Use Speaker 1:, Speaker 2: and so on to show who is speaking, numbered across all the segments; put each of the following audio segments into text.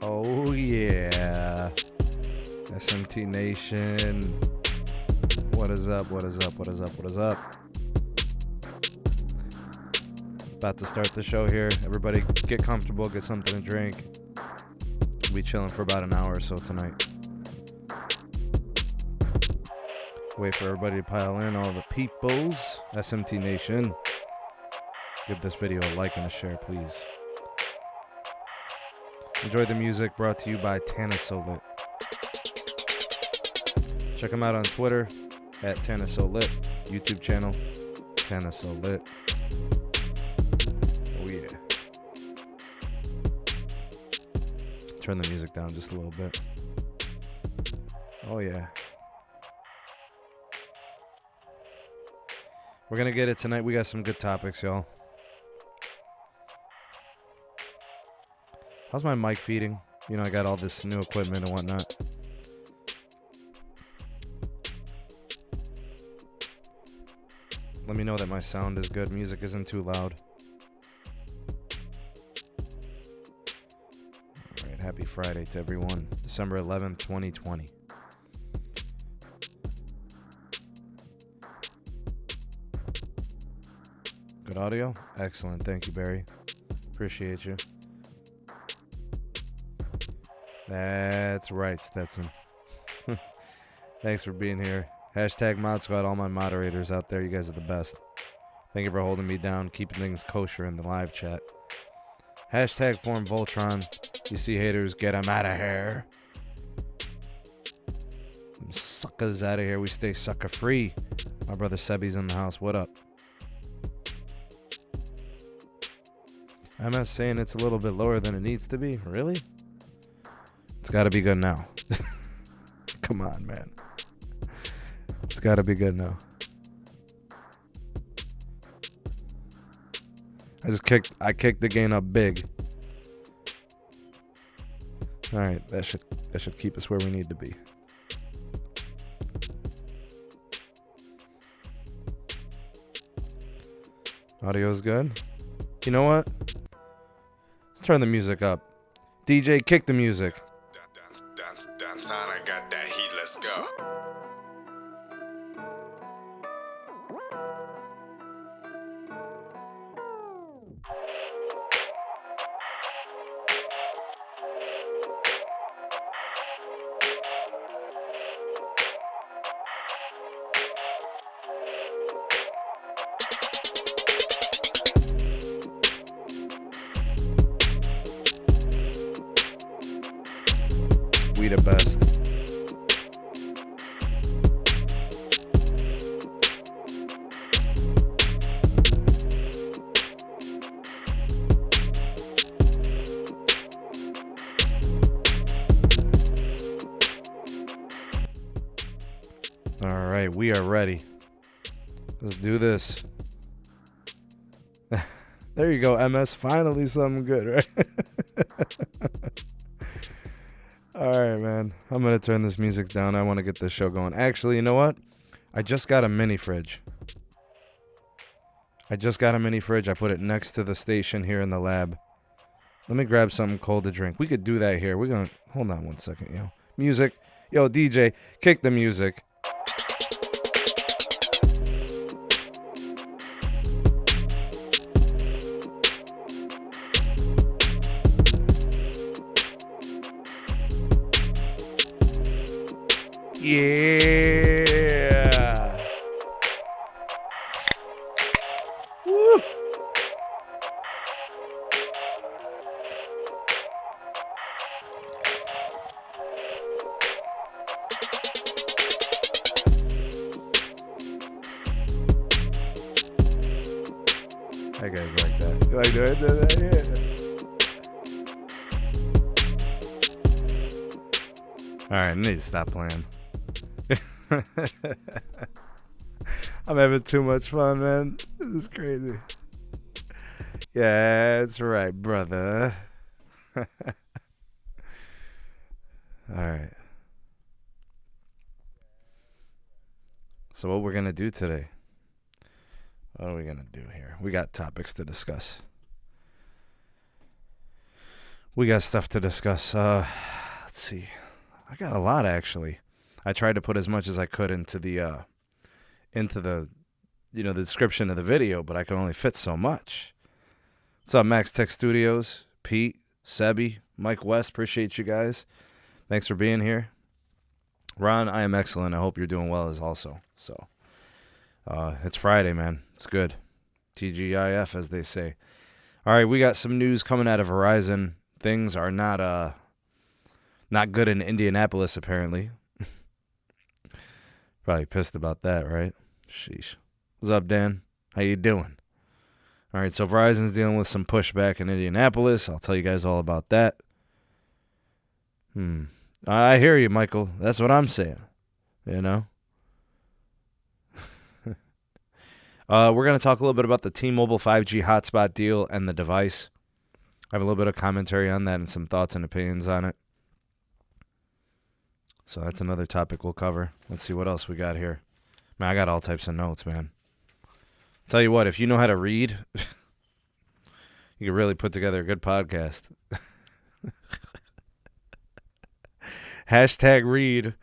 Speaker 1: Oh yeah, SMT Nation. What is up? What is up? What is up? What is up? About to start the show here. Everybody get comfortable, get something to drink. We'll be chilling for about an hour or so tonight. Wait for everybody to pile in, all the peoples. SMT Nation. Give this video a like and a share, please. Enjoy the music, brought to you by Tanasolit. Check them out on Twitter at Tanasolit. YouTube channel, Tanasolit. Oh yeah. Turn the music down just a little bit. Oh yeah. We're going to get it tonight. We got some good topics, y'all. How's my mic feeding? You know, I got all this new equipment and whatnot. Let me know that my sound is good. Music isn't too loud. All right, happy Friday to everyone. December 11th, 2020. Good audio? Excellent. Thank you, Barry. Appreciate you. That's right, Stetson. Thanks for being here. Hashtag Mod Squad, all my moderators out there. You guys are the best. Thank you for holding me down, keeping things kosher in the live chat. Hashtag Form Voltron. You see haters, get them out of here. Suckers out of here. We stay sucker free. My brother Sebi's in the house. What up? MS saying it's a little bit lower than it needs to be. Really? It's got to be good now. Come on, man. It's got to be good now. I kicked the gain up big. All right, that should keep us where we need to be. Audio's good. You know what? Let's turn the music up. DJ, kick the music.
Speaker 2: Downtown, I got that heat, let's go.
Speaker 1: We the best. All right, we are ready. Let's do this. There you go, MS. Finally something good, right? All right, man. I'm going to turn this music down. I want to get this show going. Actually, you know what? I just got a mini fridge. I put it next to the station here in the lab. Let me grab something cold to drink. We could do that here. We're going to... Hold on one second, yo. Music. Yo, DJ, kick the music. Yeah. Woo. That guy's like that. You like doing that? Yeah. All right, I need to stop playing. I'm having too much fun, man. This is crazy. Yeah, that's right, brother. All right. So what we're going to do today? What are we going to do here? We got topics to discuss. We got stuff to discuss. Let's see. I got a lot, actually. I tried to put as much as I could into the the description of the video, but I could only fit so much. What's up, Max Tech Studios? Pete, Sebi, Mike West, appreciate you guys. Thanks for being here. Ron, I am excellent. I hope you're doing well as also. So, it's Friday, man. It's good. TGIF, as they say. All right, we got some news coming out of Verizon. Things are not good in Indianapolis, apparently. Probably pissed about that, right? Sheesh. What's up, Dan? How you doing? All right, so Verizon's dealing with some pushback in Indianapolis. I'll tell you guys all about that. I hear you, Michael. That's what I'm saying. You know? We're going to talk a little bit about the T-Mobile 5G hotspot deal and the device. I have a little bit of commentary on that and some thoughts and opinions on it. So that's another topic we'll cover. Let's see what else we got here. Man, I got all types of notes, man. Tell you what, if you know how to read, you can really put together a good podcast. Hashtag read.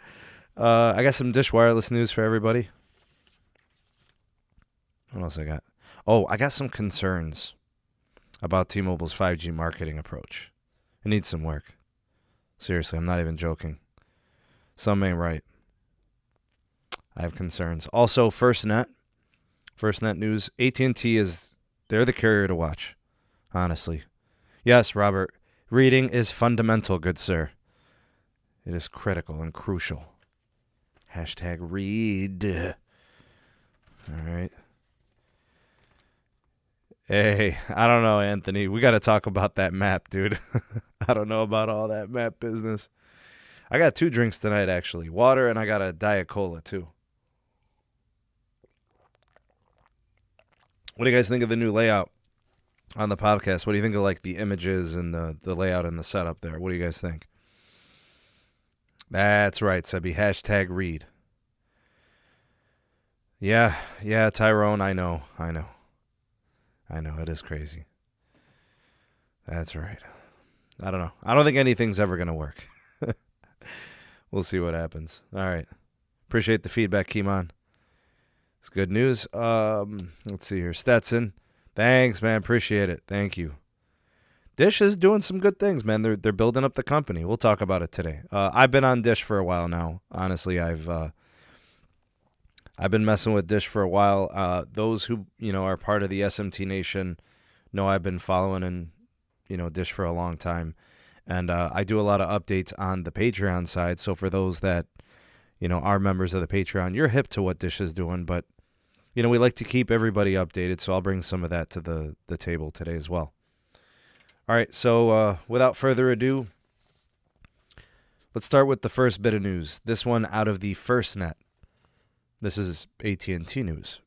Speaker 1: I got some Dish Wireless news for everybody. What else I got? Oh, I got some concerns about T-Mobile's 5G marketing approach. It needs some work. Seriously, I'm not even joking. Some ain't right. I have concerns. Also, FirstNet news. AT&T they're the carrier to watch, honestly. Yes, Robert, reading is fundamental, good sir. It is critical and crucial. Hashtag read. All right. Hey, I don't know, Anthony. We got to talk about that map, dude. I don't know about all that map business. I got 2 drinks tonight, actually. Water, and I got a Diet Cola, too. What do you guys think of the new layout on the podcast? What do you think of, like, the images and the layout and the setup there? What do you guys think? That's right, Sebi. Hashtag read. Yeah, Tyrone, I know. It is crazy. That's right. I don't know. I don't think anything's ever going to work. We'll see what happens. All right. Appreciate the feedback, Kimon. It's good news. Let's see here. Stetson. Thanks, man. Appreciate it. Thank you. Dish is doing some good things, man. They're building up the company. We'll talk about it today. I've been on Dish for a while now. Honestly, I've been messing with Dish for a while. Those who are part of the SMT Nation know I've been following and Dish for a long time, and I do a lot of updates on the Patreon side. So for those that are members of the Patreon, you're hip to what Dish is doing, but we like to keep everybody updated. So I'll bring some of that to the table today as well. All right, so without further ado, let's start with the first bit of news. This one out of the FirstNet. This is AT&T news.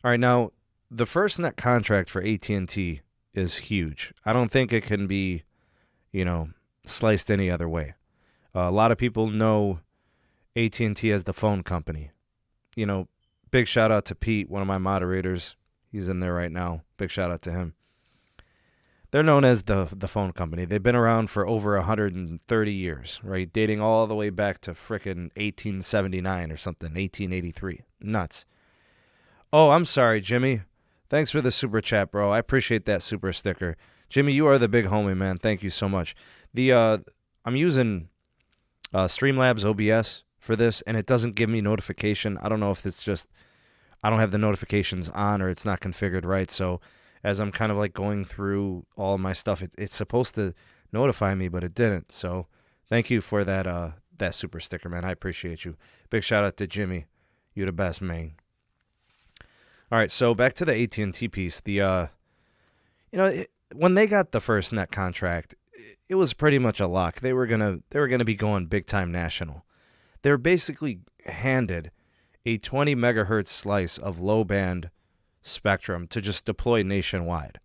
Speaker 1: All right, now, the FirstNet contract for AT&T is huge. I don't think it can be, sliced any other way. A lot of people know AT&T as the phone company. Big shout out to Pete, one of my moderators. He's in there right now. Big shout out to him. They're known as the phone company. They've been around for over 130 years, right? Dating all the way back to frickin' 1879 or something, 1883. Nuts. Oh, I'm sorry, Jimmy. Thanks for the super chat, bro. I appreciate that super sticker. Jimmy, you are the big homie, man. Thank you so much. I'm using Streamlabs OBS for this, and it doesn't give me notification. I don't know if it's just I don't have the notifications on or it's not configured right, so as I'm kind of like going through all my stuff, it's supposed to notify me, but it didn't. So thank you for that super sticker, man. I appreciate you. Big shout out to Jimmy. You're the best, man. All right, so back to the AT&T piece. When they got the FirstNet contract, it was pretty much a lock. They were gonna be going big time national. They were basically handed a 20 megahertz slice of low band spectrum to just deploy nationwide.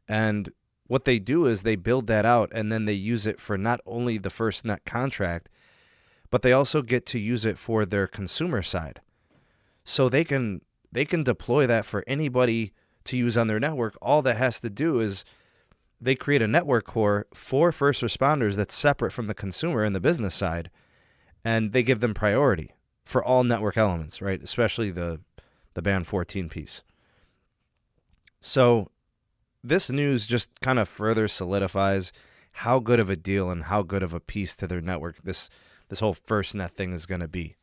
Speaker 1: And what they do is they build that out and then they use it for not only the FirstNet contract, but they also get to use it for their consumer side. So they can deploy that for anybody to use on their network. All that has to do is they create a network core for first responders that's separate from the consumer and the business side, and they give them priority for all network elements, right? Especially the Band 14 piece. So this news just kind of further solidifies how good of a deal and how good of a piece to their network this whole FirstNet thing is going to be.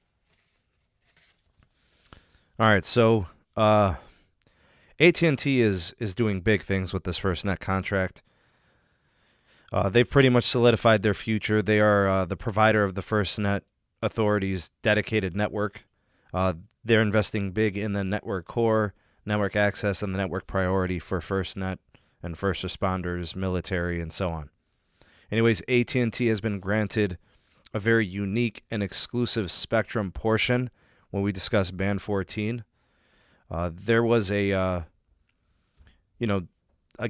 Speaker 1: All right, so AT&T is doing big things with this FirstNet contract. They've pretty much solidified their future. They are the provider of the FirstNet Authority's dedicated network. They're investing big in the network core, network access, and the network priority for FirstNet and first responders, military, and so on. Anyways, AT&T has been granted a very unique and exclusive spectrum portion when we discuss Band 14. There was a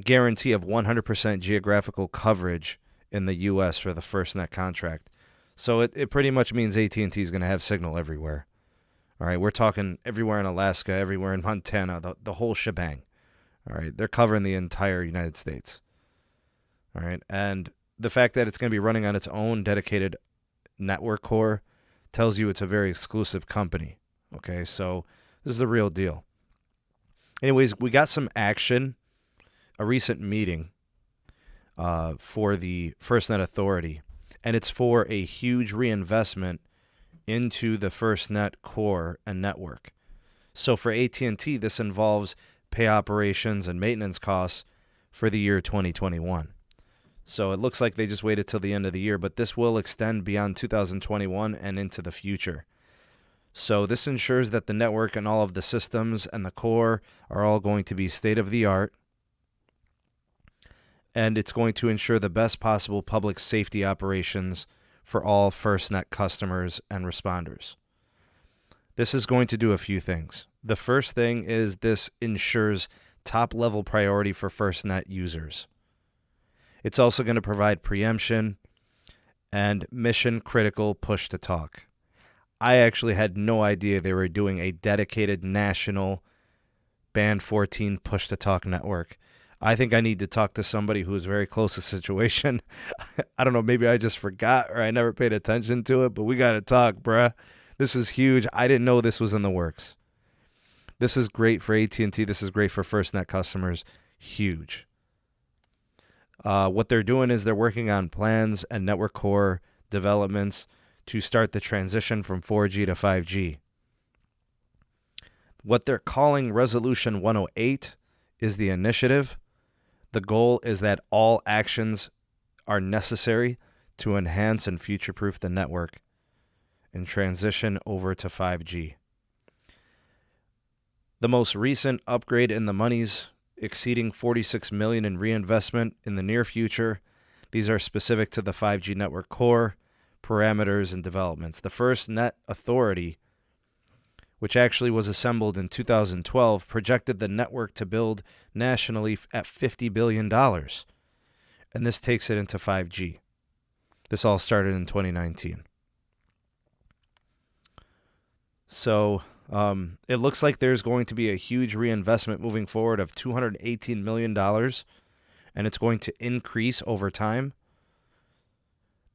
Speaker 1: guarantee of 100% geographical coverage in the U.S. for the FirstNet contract. So it pretty much means AT&T is going to have signal everywhere. All right, we're talking everywhere in Alaska, everywhere in Montana, the whole shebang. All right, they're covering the entire United States. All right, and the fact that it's going to be running on its own dedicated network core tells you it's a very exclusive company. Okay, so this is the real deal. Anyways, we got some action, a recent meeting for the FirstNet Authority, and it's for a huge reinvestment into the FirstNet core and network. So for AT&T, this involves pay operations and maintenance costs for the year 2021. So it looks like they just waited till the end of the year, but this will extend beyond 2021 and into the future. So this ensures that the network and all of the systems and the core are all going to be state-of-the-art, and it's going to ensure the best possible public safety operations for all FirstNet customers and responders. This is going to do a few things. The first thing is this ensures top-level priority for FirstNet users. It's also going to provide preemption and mission-critical push-to-talk. I actually had no idea they were doing a dedicated national Band 14 push-to-talk network. I think I need to talk to somebody who is very close to the situation. I don't know, maybe I just forgot or I never paid attention to it, but we got to talk, bruh. This is huge. I didn't know this was in the works. This is great for AT&T. This is great for FirstNet customers. Huge. What they're doing is they're working on plans and network core developments to start the transition from 4G to 5G. What they're calling Resolution 108 is the initiative. The goal is that all actions are necessary to enhance and future-proof the network and transition over to 5G. The most recent upgrade in the monies exceeding $46 million in reinvestment in the near future. These are specific to the 5G network core, parameters, and developments. The FirstNet Authority, which actually was assembled in 2012, projected the network to build nationally at $50 billion. And this takes it into 5G. This all started in 2019. So it looks like there's going to be a huge reinvestment moving forward of $218 million, and it's going to increase over time.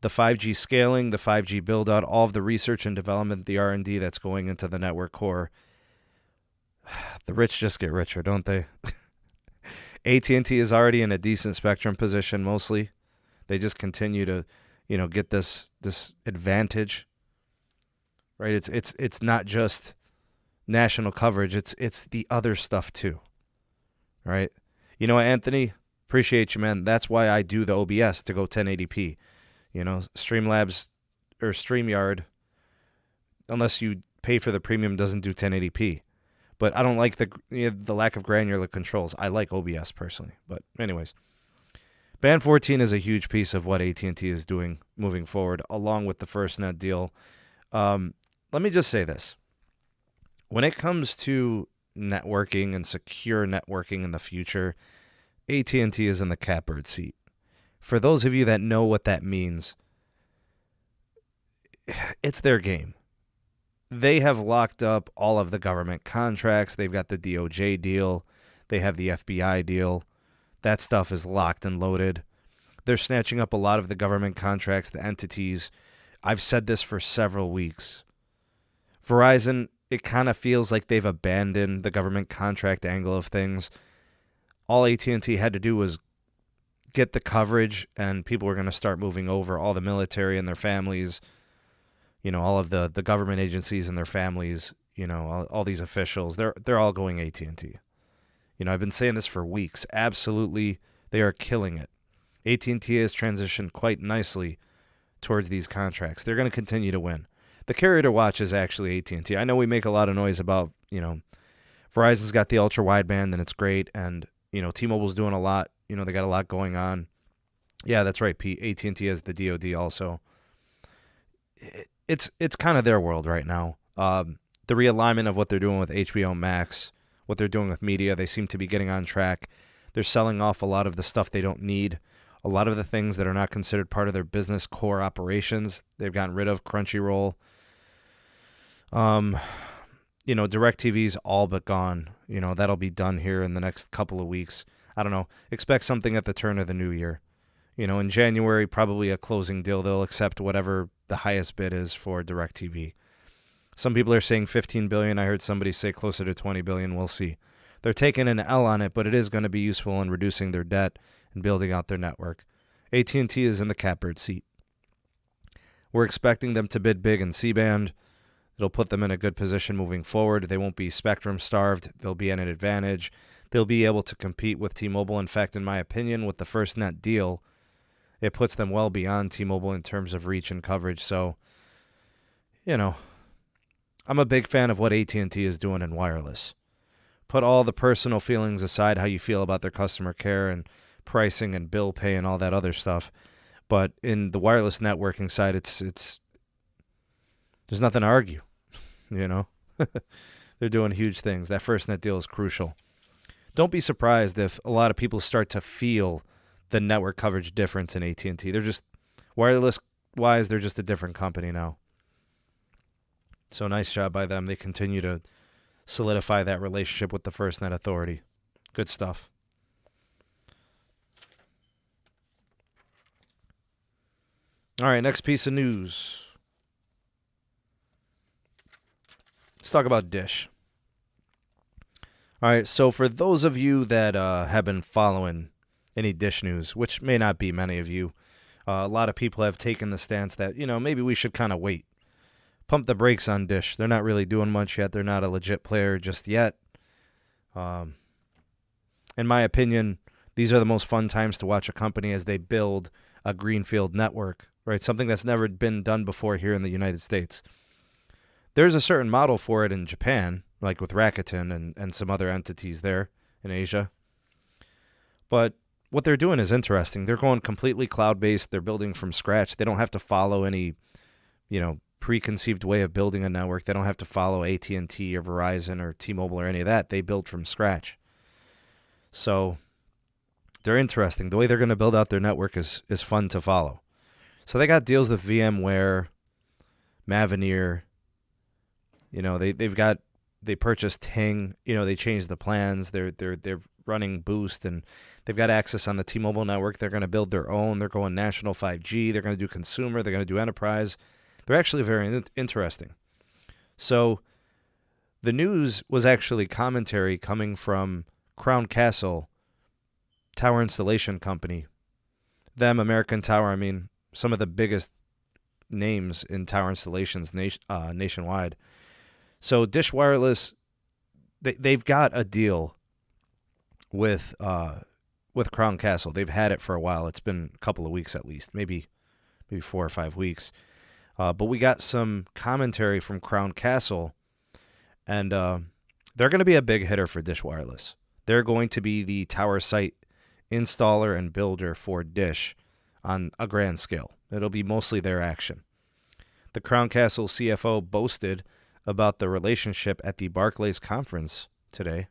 Speaker 1: The 5G scaling, the 5G build-out, all of the research and development, the R&D that's going into the network core. The rich just get richer, don't they? AT&T is already in a decent spectrum position mostly. They just continue to, get this advantage. Right? It's not just national coverage, it's the other stuff too. Right? You know what, Anthony? Appreciate you, man. That's why I do the OBS to go 1080p. Streamlabs or StreamYard, unless you pay for the premium, doesn't do 1080p. But I don't like the lack of granular controls. I like OBS personally. But anyways, Band 14 is a huge piece of what AT&T is doing moving forward, along with the FirstNet deal. Let me just say this. When it comes to networking and secure networking in the future, AT&T is in the catbird seat. For those of you that know what that means, it's their game. They have locked up all of the government contracts. They've got the DOJ deal. They have the FBI deal. That stuff is locked and loaded. They're snatching up a lot of the government contracts, the entities. I've said this for several weeks. Verizon, it kind of feels like they've abandoned the government contract angle of things. All AT&T had to do was get the coverage, and people were going to start moving over. All the military and their families, all of the government agencies and their families, all these officials, they're all going AT&T. I've been saying this for weeks. Absolutely, they are killing it. AT&T has transitioned quite nicely towards these contracts. They're going to continue to win. The carrier to watch is actually AT&T. I know we make a lot of noise about, Verizon's got the ultra wideband and it's great, and T-Mobile's doing a lot. They got a lot going on. Yeah, that's right, Pete. AT&T has the DoD also. It's kind of their world right now. The realignment of what they're doing with HBO Max, what they're doing with media, they seem to be getting on track. They're selling off a lot of the stuff they don't need. A lot of the things that are not considered part of their business core operations, they've gotten rid of. Crunchyroll. DirecTV's all but gone. That'll be done here in the next couple of weeks. I don't know. Expect something at the turn of the new year. In January, probably a closing deal. They'll accept whatever the highest bid is for DirecTV. Some people are saying $15 billion. I heard somebody say closer to $20 billion. We'll see. They're taking an L on it, but it is going to be useful in reducing their debt and building out their network. AT&T is in the catbird seat. We're expecting them to bid big in C-band. It'll put them in a good position moving forward. They won't be spectrum starved. They'll be at an advantage. They'll be able to compete with T-Mobile. In fact, in my opinion, with the FirstNet deal, it puts them well beyond T-Mobile in terms of reach and coverage. So, I'm a big fan of what AT&T is doing in wireless. Put all the personal feelings aside, how you feel about their customer care and pricing and bill pay and all that other stuff. But in the wireless networking side, it's there's nothing to argue, They're doing huge things. That FirstNet deal is crucial. Don't be surprised if a lot of people start to feel the network coverage difference in AT&T. They're just, wireless-wise, they're just a different company now. So nice job by them. They continue to solidify that relationship with the FirstNet Authority. Good stuff. All right, next piece of news. Let's talk about Dish. All right, so for those of you that have been following any Dish news, which may not be many of you, a lot of people have taken the stance that, maybe we should kind of wait. Pump the brakes on Dish. They're not really doing much yet. They're not a legit player just yet. In my opinion, these are the most fun times to watch a company as they build a greenfield network, right? Something that's never been done before here in the United States. There's a certain model for it in Japan, like with Rakuten and some other entities there in Asia. But what they're doing is interesting. They're going completely cloud-based. They're building from scratch. They don't have to follow any, preconceived way of building a network. They don't have to follow AT&T or Verizon or T-Mobile or any of that. They build from scratch. So they're interesting. The way they're going to build out their network is fun to follow. So they got deals with VMware, Mavenir. They purchased Ting. They changed the plans. They're running Boost, and they've got access on the T-Mobile network. They're going to build their own. They're going national 5G. They're going to do consumer. They're going to do enterprise. They're actually very interesting. So the news was actually commentary coming from Crown Castle Tower Installation Company. Them, American Tower, some of the biggest names in tower installations nationwide. So Dish Wireless, they've got a deal with Crown Castle. They've had it for a while. It's been a couple of weeks at least, maybe 4 or 5 weeks. But we got some commentary from Crown Castle, and they're going to be a big hitter for Dish Wireless. They're going to be the tower site installer and builder for Dish on a grand scale. It'll be mostly their action. The Crown Castle CFO boasted about the relationship at the Barclays conference today.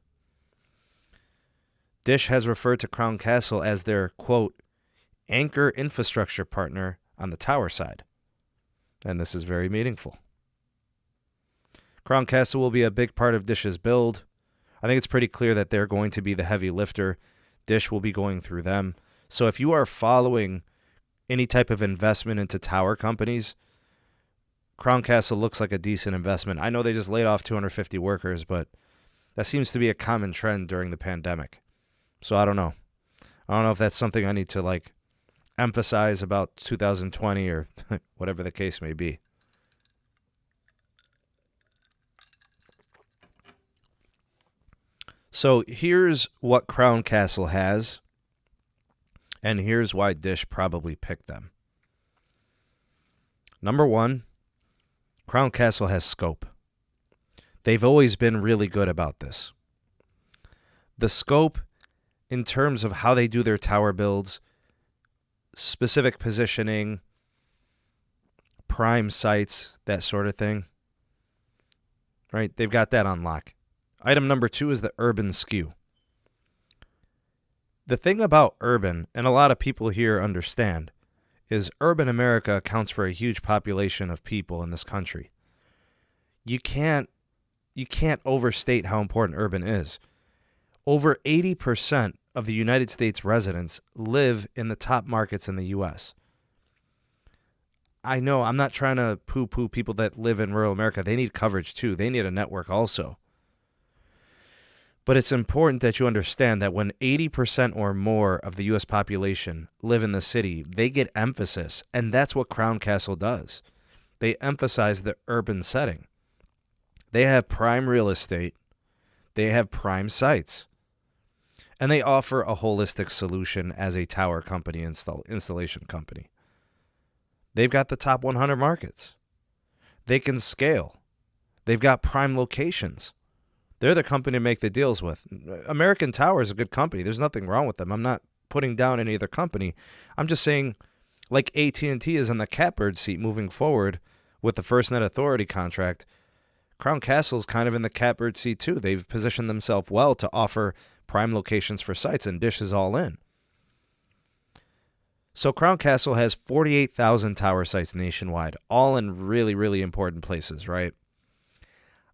Speaker 1: Dish has referred to Crown Castle as their, quote, anchor infrastructure partner on the tower side. And this is very meaningful. Crown Castle will be a big part of Dish's build. I think it's pretty clear that they're going to be the heavy lifter. Dish will be going through them. So if you are following any type of investment into tower companies, Crown Castle looks like a decent investment. I know they just laid off 250 workers, but that seems to be a common trend during the pandemic. So I don't know. I don't know if that's something I need to emphasize about 2020 or whatever the case may be. So here's what Crown Castle has, and here's why Dish probably picked them. Number one, Crown Castle has scope. They've always been really good about this. The scope in terms of how they do their tower builds, specific positioning, prime sites, that sort of thing. Right? They've got that on lock. Item number 2 is the urban skew. The thing about urban, and a lot of people here understand, is urban America accounts for a huge population of people in this country. You can't overstate how important urban is. Over 80% of the United States residents live in the top markets in the U.S. I know I'm not trying to poo-poo people that live in rural America. They need coverage too. They need a network also. But it's important that you understand that when 80% or more of the U.S. population live in the city, they get emphasis, and that's what Crown Castle does. They emphasize the urban setting. They have prime real estate. They have prime sites. And they offer a holistic solution as a tower company, installation company. They've got the top 100 markets. They can scale. They've got prime locations. They're the company to make the deals with. American Tower is a good company. There's nothing wrong with them. I'm not putting down any other company. I'm just saying, like AT&T is in the catbird seat moving forward with the FirstNet Authority contract, Crown Castle's kind of in the catbird seat too. They've positioned themselves well to offer prime locations for sites, and Dish is all in. So Crown Castle has 48,000 tower sites nationwide, all in really, really important places, right?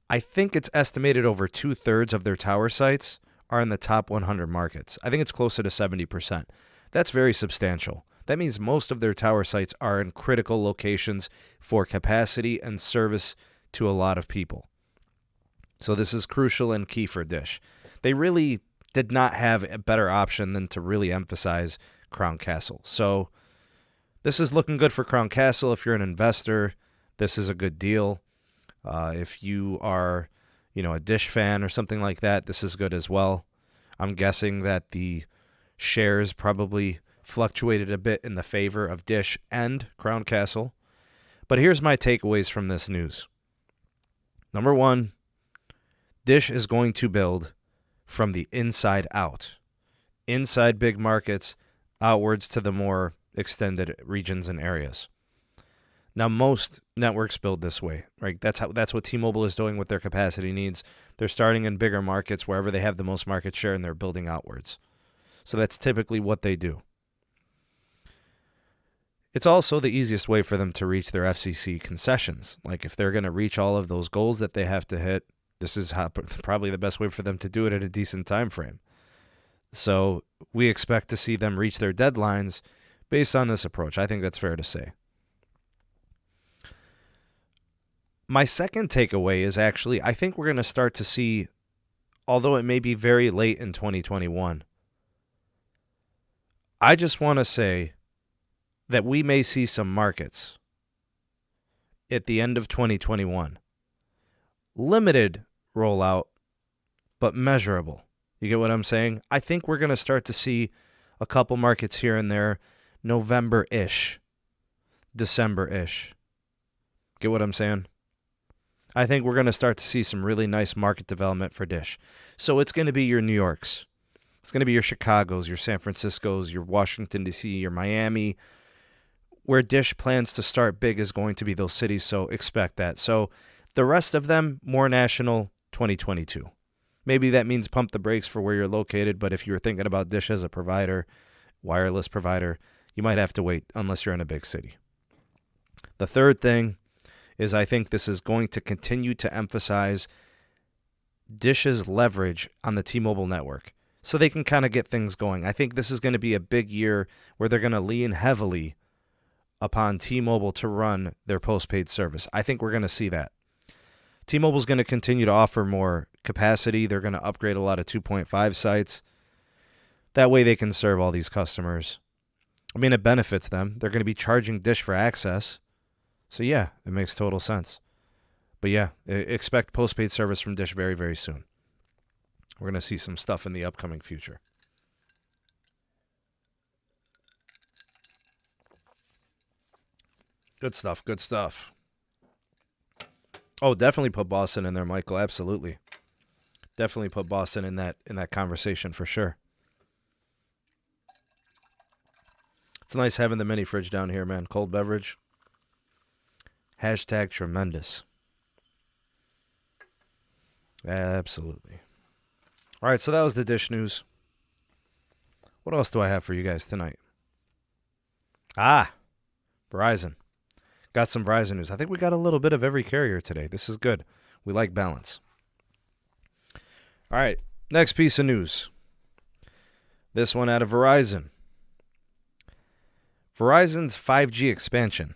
Speaker 1: I think it's estimated over 2/3 of their tower sites are in the top 100 markets. I think it's closer to 70%. That's very substantial. That means most of their tower sites are in critical locations for capacity and service to a lot of people. So this is crucial and key for Dish. They really did not have a better option than to really emphasize Crown Castle. So this is looking good for Crown Castle. If you're an investor, this is a good deal. If you are, a Dish fan or something like that, this is good as well. I'm guessing that the shares probably fluctuated a bit in the favor of Dish and Crown Castle. But here's my takeaways from this news. Number 1, Dish is going to build from the inside out. Inside big markets, outwards to the more extended regions and areas. Now, most networks build this way, right? That's what T-Mobile is doing with their capacity needs. They're starting in bigger markets wherever they have the most market share, and they're building outwards. So that's typically what they do. It's also the easiest way for them to reach their FCC concessions. Like if they're going to reach all of those goals that they have to hit, this is probably the best way for them to do it at a decent time frame. So we expect to see them reach their deadlines based on this approach. I think that's fair to say. My second takeaway is actually, I think we're going to start to see, although it may be very late in 2021, I just want to say that we may see some markets at the end of 2021. Limited rollout, but measurable. You get what I'm saying? I think we're going to start to see a couple markets here and there, November-ish, December-ish. Get what I'm saying? I think we're going to start to see some really nice market development for Dish. So it's going to be your New Yorks. It's going to be your Chicagos, your San Franciscos, your Washington, D.C., your Miami. Where Dish plans to start big is going to be those cities, so expect that. So the rest of them, more national, 2022. Maybe that means pump the brakes for where you're located, but if you were thinking about Dish as a provider, wireless provider, you might have to wait unless you're in a big city. The third thing is I think this is going to continue to emphasize Dish's leverage on the T-Mobile network. so they can kind of get things going. I think this is going to be a big year where they're going to lean heavily upon T-Mobile to run their postpaid service. I think we're going to see that. T-Mobile's going to continue to offer more capacity. They're going to upgrade a lot of 2.5 sites. That way they can serve all these customers. I mean, it benefits them. They're going to be charging Dish for access. So, yeah, it makes total sense. But, yeah, expect postpaid service from Dish very, very soon. We're going to see some stuff in the upcoming future. Good stuff, good stuff. Oh, definitely put Boston in there, Michael. Absolutely. Definitely put Boston in that conversation for sure. It's nice having the mini fridge down here, man. Cold beverage. Hashtag tremendous. Absolutely. All right, so that was the Dish news. What else do I have for you guys tonight? Verizon. Got some Verizon news. I think we got a little bit of every carrier today. This is good. We like balance. All right, next piece of news. This one out of Verizon. Verizon's 5G expansion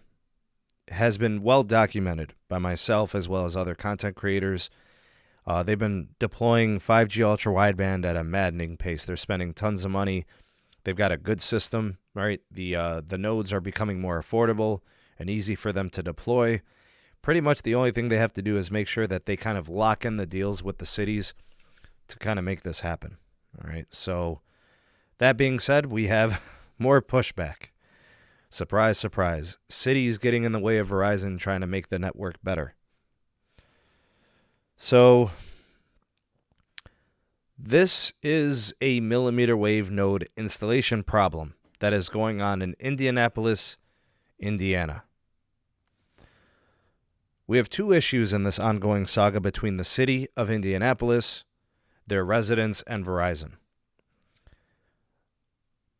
Speaker 1: has been well documented by myself as well as other content creators. They've been deploying 5G ultra wideband at a maddening pace. They're spending tons of money. They've got a good system, right? The nodes are becoming more affordable and easy for them to deploy. Pretty much the only thing they have to do is make sure that they kind of lock in the deals with the cities to kind of make this happen. All right. So that being said, we have more pushback. Surprise, surprise. Cities getting in the way of Verizon trying to make the network better. So this is a millimeter wave node installation problem that is going on in Indianapolis, Indiana. We have two issues in this ongoing saga between the city of Indianapolis, their residents, and Verizon.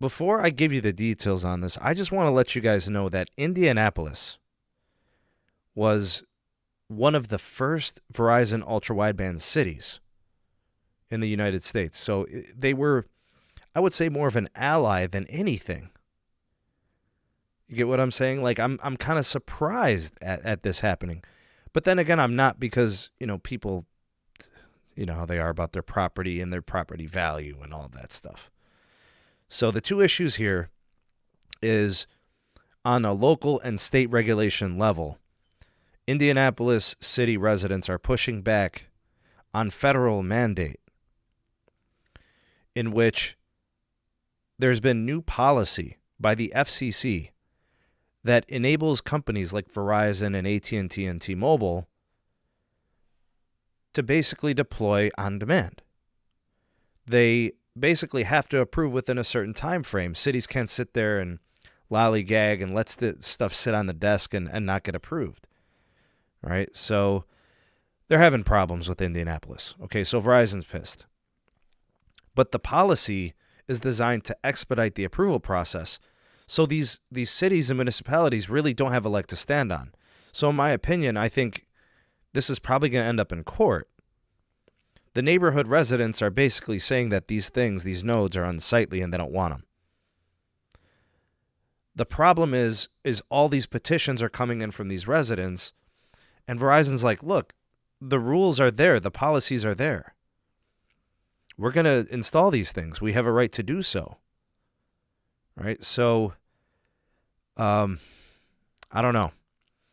Speaker 1: Before I give you the details on this, I just want to let you guys know that Indianapolis was one of the first Verizon ultra-wideband cities in the United States. So they were, I would say, more of an ally than anything. You get what I'm saying? Like, I'm kind of surprised at this happening. But then again, I'm not, because, people, how they are about their property and their property value and all that stuff. So the two issues here is on a local and state regulation level, Indianapolis city residents are pushing back on federal mandate in which there's been new policy by the FCC that enables companies like Verizon and AT&T and T-Mobile to basically deploy on demand. They basically have to approve within a certain time frame. Cities can't sit there and lollygag and let stuff sit on the desk and not get approved. Right? So they're having problems with Indianapolis. Okay, so Verizon's pissed. But the policy is designed to expedite the approval process. So these cities and municipalities really don't have a leg to stand on. So in my opinion, I think this is probably going to end up in court. The neighborhood residents are basically saying that these nodes are unsightly and they don't want them. The problem is all these petitions are coming in from these residents, and Verizon's like, look, the rules are there. The policies are there. We're going to install these things. We have a right to do so. Right? So, I don't know.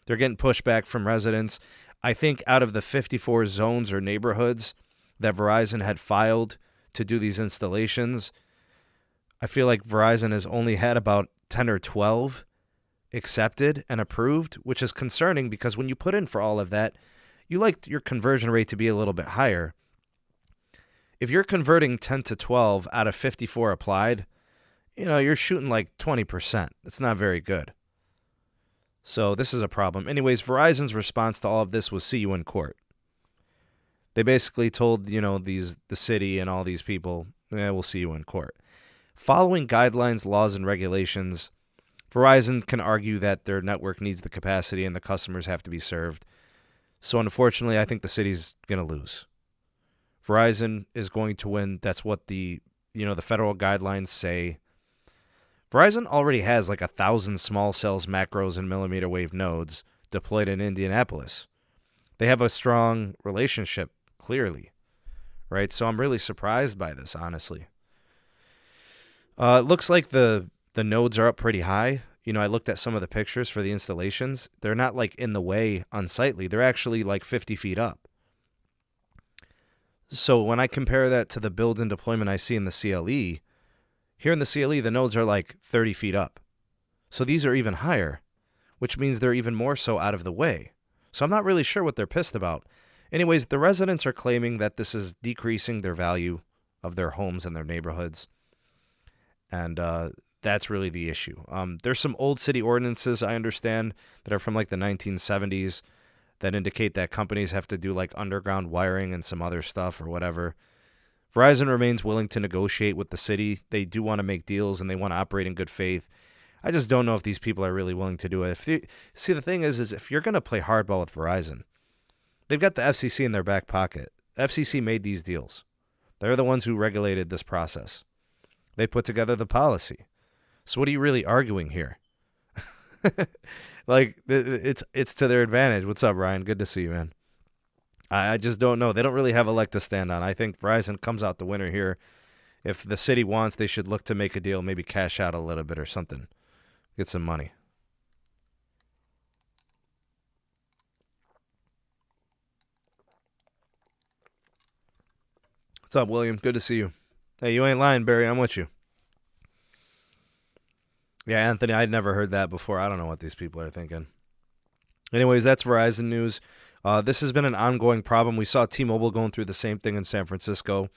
Speaker 1: They're getting pushback from residents. I think out of the 54 zones or neighborhoods that Verizon had filed to do these installations, I feel like Verizon has only had about 10 or 12 accepted and approved, which is concerning because when you put in for all of that, you like your conversion rate to be a little bit higher. If you're converting 10 to 12 out of 54 applied, you're shooting like 20%. It's not very good. So this is a problem. Anyways, Verizon's response to all of this was see you in court. They basically told, the city and all these people, we'll see you in court. Following guidelines, laws, and regulations, Verizon can argue that their network needs the capacity and the customers have to be served. So unfortunately, I think the city's going to lose. Verizon is going to win. That's what the the federal guidelines say Verizon already has like 1,000 small cells, macros, and millimeter wave nodes deployed in Indianapolis. They have a strong relationship, clearly, right? So I'm really surprised by this, honestly. It looks like the nodes are up pretty high. I looked at some of the pictures for the installations. They're not like in the way unsightly. They're actually like 50 feet up. So when I compare that to the build and deployment I see in the CLE, here in the CLE, the nodes are like 30 feet up. So these are even higher, which means they're even more so out of the way. So I'm not really sure what they're pissed about. Anyways, the residents are claiming that this is decreasing their value of their homes and their neighborhoods. And that's really the issue. There's some old city ordinances, I understand, that are from like the 1970s that indicate that companies have to do like underground wiring and some other stuff or whatever. Verizon remains willing to negotiate with the city. They do want to make deals and they want to operate in good faith. I just don't know if these people are really willing to do it. See, the thing is if you're going to play hardball with Verizon, they've got the FCC in their back pocket. FCC made these deals. They're the ones who regulated this process. They put together the policy. So what are you really arguing here? Like, it's to their advantage. What's up, Ryan? Good to see you, man. I just don't know. They don't really have a leg to stand on. I think Verizon comes out the winner here. If the city wants, they should look to make a deal, maybe cash out a little bit or something. Get some money. What's up, William? Good to see you. Hey, you ain't lying, Barry. I'm with you. Yeah, Anthony, I'd never heard that before. I don't know what these people are thinking. Anyways, that's Verizon news. This has been an ongoing problem. We saw T-Mobile going through the same thing in San Francisco.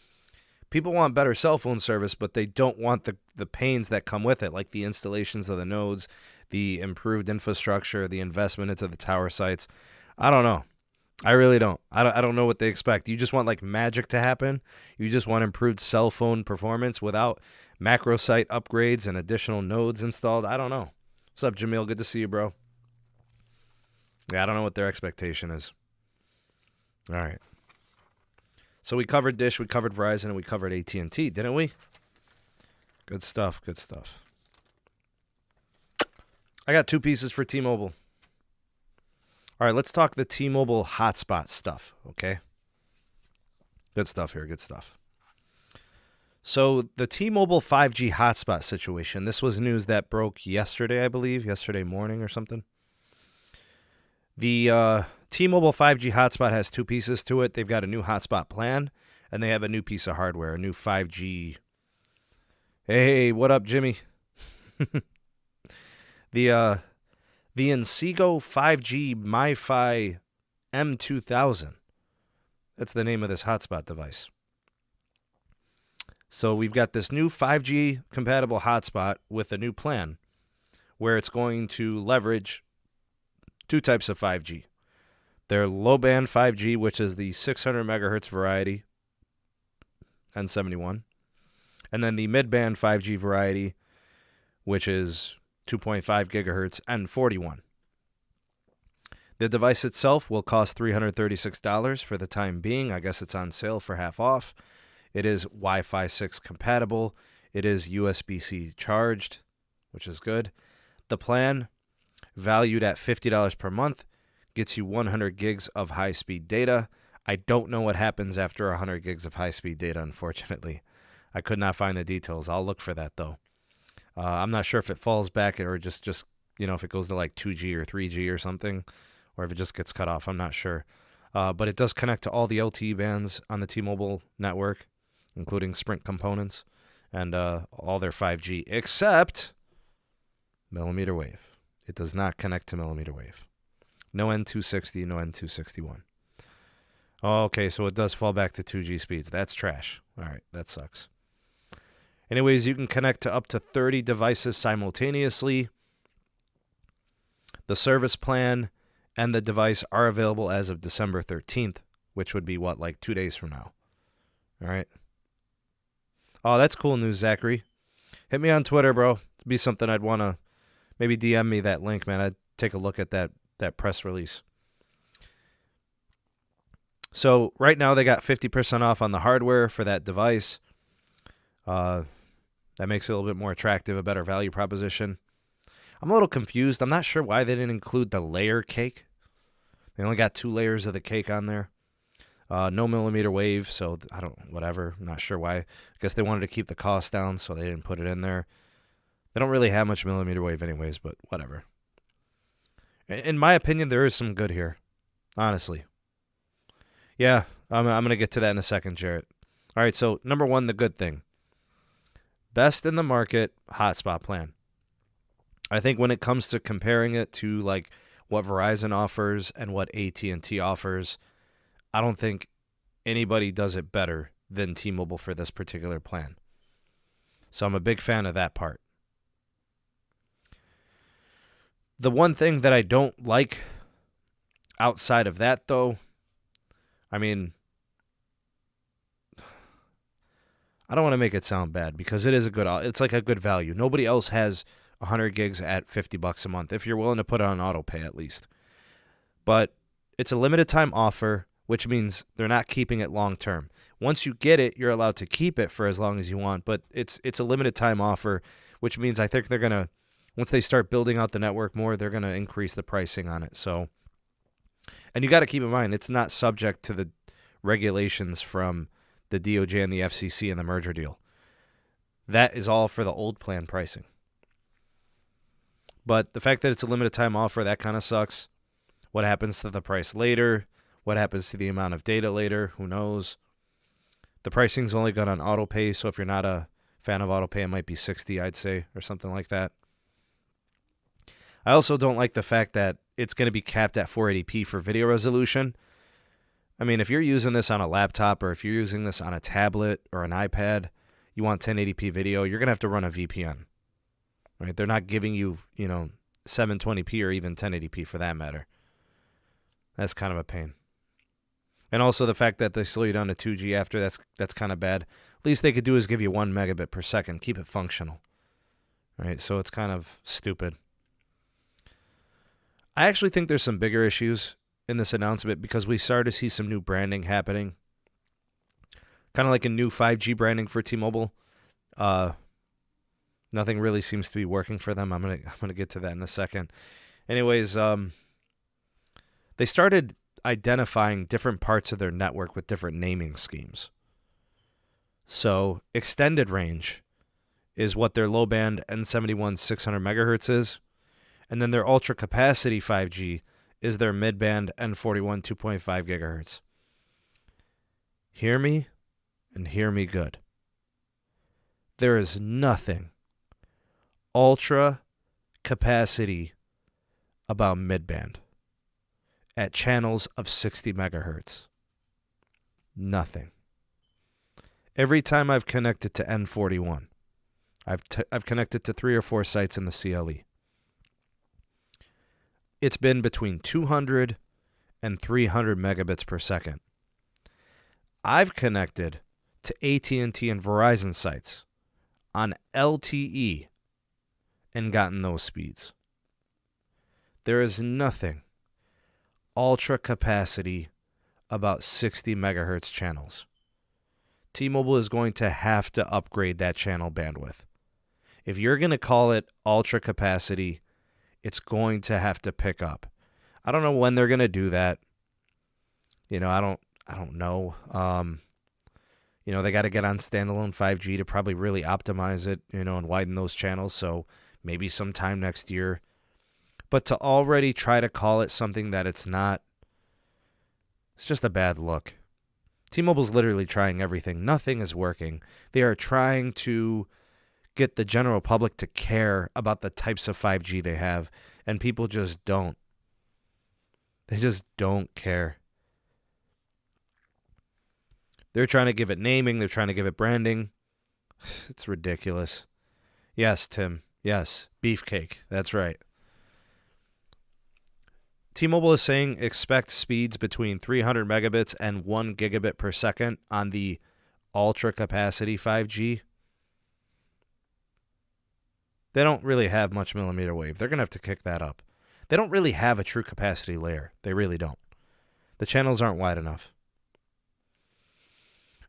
Speaker 1: People want better cell phone service, but they don't want the pains that come with it, like the installations of the nodes, the improved infrastructure, the investment into the tower sites. I don't know. I really don't. I don't know what they expect. You just want like magic to happen. You just want improved cell phone performance without macro site upgrades and additional nodes installed. I don't know. What's up, Jamil? Good to see you, bro. Yeah, I don't know what their expectation is. All right. So we covered Dish, we covered Verizon, and we covered AT&T, didn't we? Good stuff, good stuff. I got 2 pieces for T-Mobile. All right, let's talk the T-Mobile hotspot stuff, okay? Good stuff here, good stuff. So the T-Mobile 5G hotspot situation, this was news that broke yesterday, I believe, yesterday morning or something. The T-Mobile 5G hotspot has 2 pieces to it. They've got a new hotspot plan, and they have a new piece of hardware, a new 5G. Hey, what up, Jimmy? The Inseego 5G MiFi M2000. That's the name of this hotspot device. So we've got this new 5G compatible hotspot with a new plan where it's going to leverage 2 types of 5G. Their low-band 5G, which is the 600 megahertz variety, N71, and then the mid-band 5G variety, which is 2.5 gigahertz, N41. The device itself will cost $336 for the time being. I guess it's on sale for half off. It is Wi-Fi 6 compatible. It is USB-C charged, which is good. The plan, valued at $50 per month, gets you 100 gigs of high-speed data. I don't know what happens after 100 gigs of high-speed data, unfortunately. I could not find the details. I'll look for that, though. I'm not sure if it falls back or just if it goes to like 2G or 3G or something, or if it just gets cut off. I'm not sure. But it does connect to all the LTE bands on the T-Mobile network, including Sprint components and all their 5G, except millimeter wave. It does not connect to millimeter wave. No N260, no N261. Oh, okay, so it does fall back to 2G speeds. That's trash. All right, that sucks. Anyways, you can connect to up to 30 devices simultaneously. The service plan and the device are available as of December 13th, which would be, like 2 days from now. All right. Oh, that's cool news, Zachary. Hit me on Twitter, bro. It'd be something I'd want to maybe DM me that link, man. I'd take a look at that press release. So right now they got 50% off on the hardware for that device. That makes it a little bit more attractive, a better value proposition. I'm a little confused. I'm not sure why they didn't include the layer cake. They only got 2 layers of the cake on there. No millimeter wave, so whatever. I'm not sure why. I guess they wanted to keep the cost down, so they didn't put it in there. They don't really have much millimeter wave anyways, but whatever. In my opinion, there is some good here, honestly. Yeah, I'm going to get to that in a second, Jarrett. All right, so number 1, the good thing. Best in the market hotspot plan. I think when it comes to comparing it to like what Verizon offers and what AT&T offers, I don't think anybody does it better than T-Mobile for this particular plan. So I'm a big fan of that part. The one thing that I don't like outside of that, though, I mean, I don't want to make it sound bad because it's like a good value. Nobody else has 100 gigs at $50 a month, if you're willing to put it on auto pay at least. But it's a limited time offer, which means they're not keeping it long term. Once you get it, you're allowed to keep it for as long as you want, but it's a limited time offer, which means I think they're going to, once they start building out the network more, they're going to increase the pricing on it. So, and you got to keep in mind, it's not subject to the regulations from the DOJ and the FCC and the merger deal. That is all for the old plan pricing. But the fact that it's a limited time offer, that kind of sucks. What happens to the price later? What happens to the amount of data later? Who knows? The pricing's only good on auto pay, so if you're not a fan of auto pay, it might be $60, I'd say, or something like that. I also don't like the fact that it's going to be capped at 480p for video resolution. I mean, if you're using this on a laptop or if you're using this on a tablet or an iPad, you want 1080p video, you're going to have to run a VPN. Right? They're not giving you, 720p or even 1080p for that matter. That's kind of a pain. And also the fact that they slow you down to 2G after, that's kind of bad. Least they could do is give you 1 megabit per second. Keep it functional. Right? So it's kind of stupid. I actually think there's some bigger issues in this announcement because we started to see some new branding happening. Kind of like a new 5G branding for T-Mobile. Nothing really seems to be working for them. I'm gonna get to that in a second. Anyways, they started identifying different parts of their network with different naming schemes. So extended range is what their low band N71 600 megahertz is, and then their ultra capacity 5G is their mid band N41 2.5 gigahertz. Hear me and hear me good. There is nothing ultra capacity about mid-band at channels of 60 megahertz. Nothing. Every time I've connected to N41, I've connected to 3 or 4 sites in the CLE. It's been between 200 and 300 megabits per second. I've connected to AT&T and Verizon sites on LTE and gotten those speeds. There is nothing ultra capacity about 60 megahertz channels. T-Mobile is going to have to upgrade that channel bandwidth. If you're going to call it ultra capacity, it's going to have to pick up. I don't know when they're going to do that. I don't know. They got to get on standalone 5G to probably really optimize it, and widen those channels. So maybe sometime next year. But to already try to call it something that it's not, it's just a bad look. T-Mobile's literally trying everything. Nothing is working. They are trying to get the general public to care about the types of 5G they have, and people just don't. They just don't care. They're trying to give it naming. They're trying to give it branding. It's ridiculous. Yes, Tim. Yes, beefcake. That's right. T-Mobile is saying expect speeds between 300 megabits and 1 gigabit per second on the ultra capacity 5G. They don't really have much millimeter wave. They're going to have to kick that up. They don't really have a true capacity layer. They really don't. The channels aren't wide enough.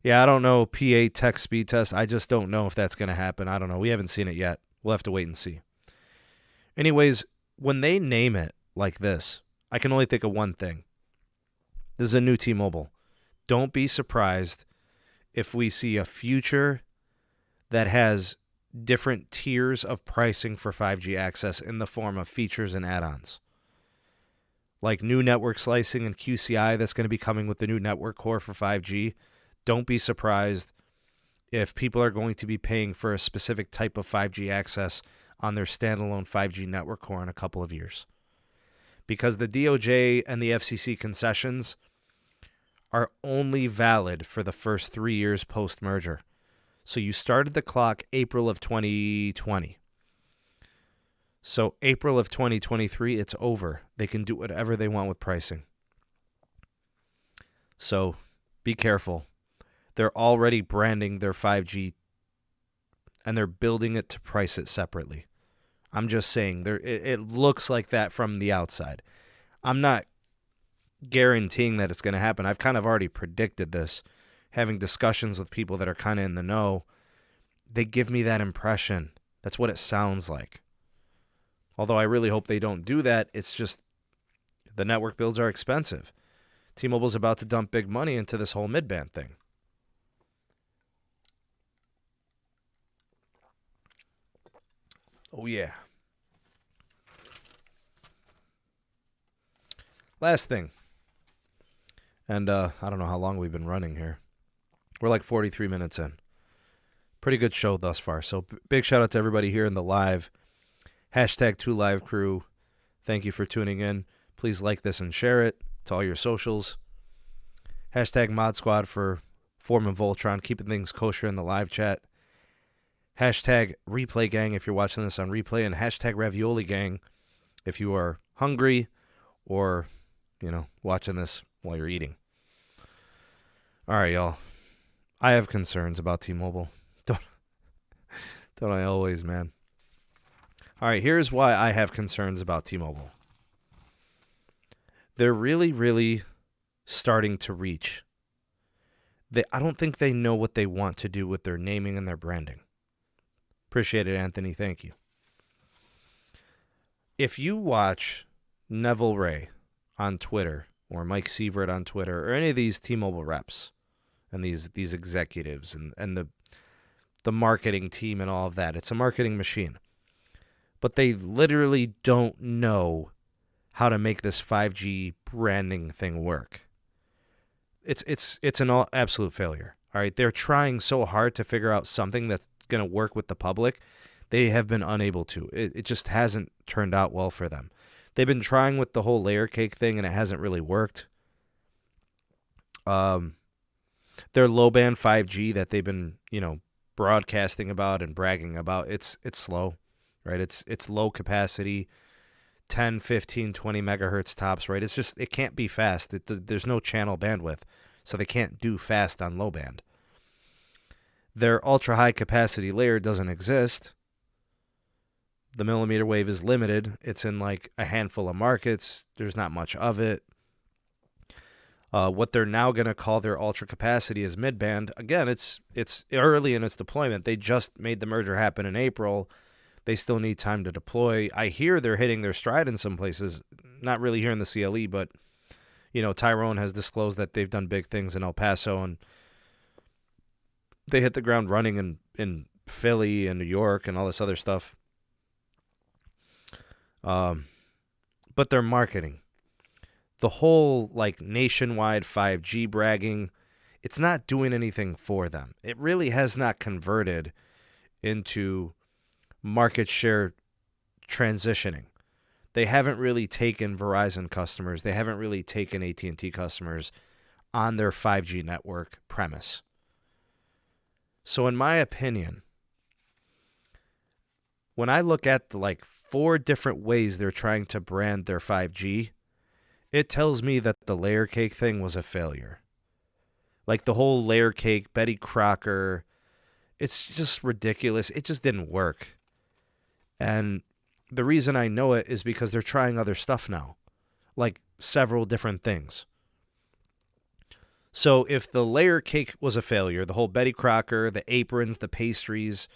Speaker 1: Yeah, I don't know. PA tech speed test. I just don't know if that's going to happen. I don't know. We haven't seen it yet. We'll have to wait and see. Anyways, when they name it like this, I can only think of one thing. This is a new T-Mobile. Don't be surprised if we see a future that has different tiers of pricing for 5G access in the form of features and add-ons. Like new network slicing and QCI that's going to be coming with the new network core for 5G. Don't be surprised if people are going to be paying for a specific type of 5G access on their standalone 5G network core in a couple of years. Because the DOJ and the FCC concessions are only valid for the first 3 years post-merger. So you started the clock April of 2020. So April of 2023, it's over. They can do whatever they want with pricing. So be careful. They're already branding their 5G and they're building it to price it separately. I'm just saying, it looks like that from the outside. I'm not guaranteeing that it's going to happen. I've kind of already predicted this, having discussions with people that are kind of in the know. They give me that impression. That's what it sounds like. Although I really hope they don't do that. It's just the network builds are expensive. T-Mobile's about to dump big money into this whole mid-band thing. Oh, yeah. Last thing. And I don't know how long we've been running here. We're like 43 minutes in. Pretty good show thus far. So big shout out to everybody here in the live. Hashtag 2Live crew. Thank you for tuning in. Please like this and share it to all your socials. Hashtag Mod Squad for Form and Voltron, keeping things kosher in the live chat. Hashtag Replay Gang if you're watching this on replay. And hashtag Ravioli Gang if you are hungry or, watching this while you're eating. All right, y'all. I have concerns about T-Mobile. Don't I always, man? All right, here's why I have concerns about T-Mobile. They're really, really starting to reach. I don't think they know what they want to do with their naming and their branding. Appreciate it, Anthony. Thank you. If you watch Neville Ray on Twitter or Mike Sievert on Twitter or any of these T-Mobile reps and these executives and the marketing team and all of that, it's a marketing machine. But they literally don't know how to make this 5G branding thing work. It's an absolute failure. All right, they're trying so hard to figure out something that's going to work with the public. They have been unable to. It just hasn't turned out well for them. They've been trying with the whole layer cake thing, and it hasn't really worked. Their low band 5G that they've been, broadcasting about and bragging about, it's slow, right? It's low capacity, 10, 15, 20 megahertz tops, right? It can't be fast. There's no channel bandwidth, so they can't do fast on low band. Their ultra high capacity layer doesn't exist. The millimeter wave is limited. It's in like a handful of markets. There's not much of it. What they're now going to call their ultra capacity is mid-band. Again, it's early in its deployment. They just made the merger happen in April. They still need time to deploy. I hear they're hitting their stride in some places. Not really here in the CLE, but Tyrone has disclosed that they've done big things in El Paso, and they hit the ground running in Philly and New York and all this other stuff. But their marketing, the whole nationwide 5G bragging, it's not doing anything for them. It really has not converted into market share transitioning. They haven't really taken Verizon customers. They haven't really taken AT&T customers on their 5G network premise. So in my opinion, when I look at the 4 different ways they're trying to brand their 5G, it tells me that the layer cake thing was a failure. The whole layer cake, Betty Crocker, it's just ridiculous. It just didn't work. And the reason I know it is because they're trying other stuff now, several different things. So if the layer cake was a failure, the whole Betty Crocker, the aprons, the pastries,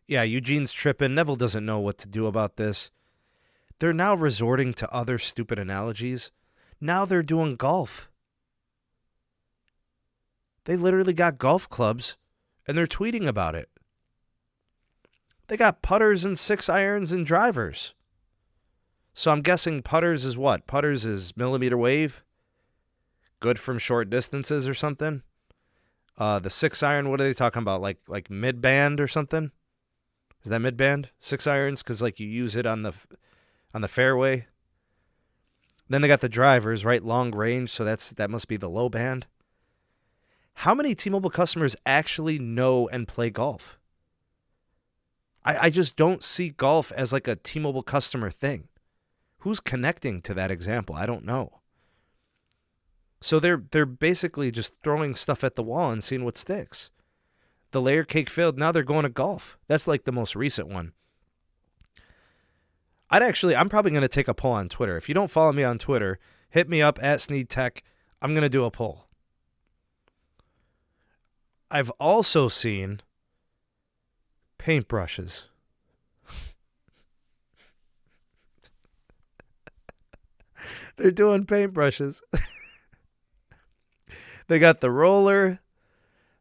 Speaker 1: yeah, Eugene's tripping. Neville doesn't know what to do about this. They're now resorting to other stupid analogies. Now they're doing golf. They literally got golf clubs, and they're tweeting about it. They got putters and 6-irons and drivers. So I'm guessing putters is what? Putters is millimeter wave? Good from short distances or something? The 6-iron, what are they talking about? Like mid-band or something? Is that mid-band? 6-irons? Because like you use it on the fairway. Then they got the drivers, right? Long range, so that must be the low band. How many T-Mobile customers actually know and play golf? I just don't see golf as like a T-Mobile customer thing. Who's connecting to that example? I don't know. So they're basically just throwing stuff at the wall and seeing what sticks. The layer cake failed. Now they're going to golf. That's like the most recent one. I'm probably going to take a poll on Twitter. If you don't follow me on Twitter, hit me up at SneedTech. I'm going to do a poll. I've also seen paintbrushes. They're doing paintbrushes. They got the roller,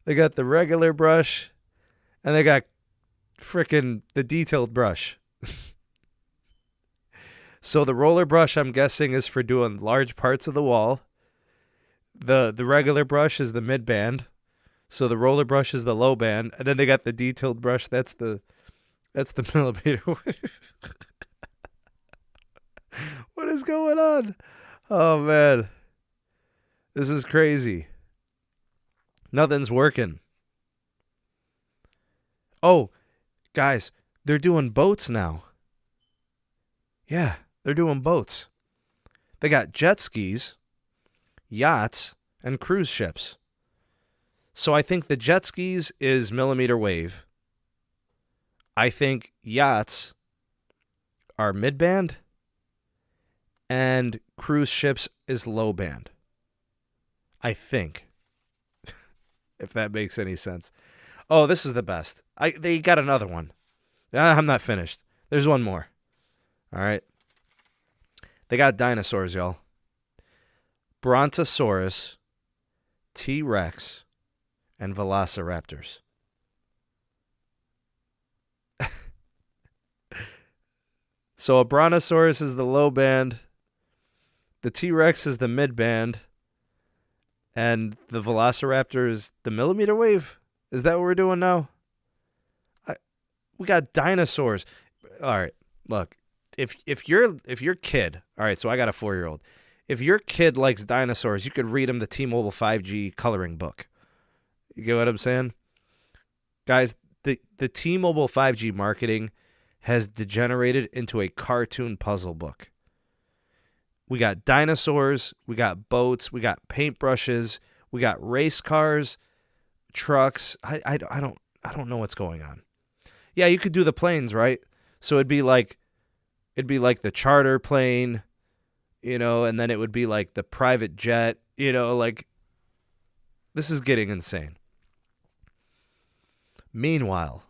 Speaker 1: they got the regular brush, and they got frickin' the detailed brush. So the roller brush, I'm guessing, is for doing large parts of the wall. The regular brush is the mid band. So the roller brush is the low band, and then they got the detailed brush. That's the millimeter wave. What is going on? Oh man, this is crazy. Nothing's working. Oh, guys, they're doing boats now. Yeah, they're doing boats. They got jet skis, yachts, and cruise ships. So I think the jet skis is millimeter wave. I think yachts are mid-band, and cruise ships is low band. I think. If that makes any sense. Oh, this is the best. They got another one. I'm not finished. There's one more. All right. They got dinosaurs, y'all. Brontosaurus, T-Rex, and velociraptors. So a brontosaurus is the low band, the T-Rex is the mid band, and the velociraptor is the millimeter wave. Is that what we're doing now? We got dinosaurs. All right, look, if your kid, all right, so I got a 4-year-old. If your kid likes dinosaurs, you could read him the T-Mobile 5G coloring book. You get what I'm saying? Guys, the T-Mobile 5G marketing has degenerated into a cartoon puzzle book. We got dinosaurs, we got boats, we got paintbrushes, we got race cars, trucks. I don't know what's going on. Yeah, you could do the planes, right? So it'd be like the charter plane, and then it would be like the private jet, like this is getting insane. Meanwhile,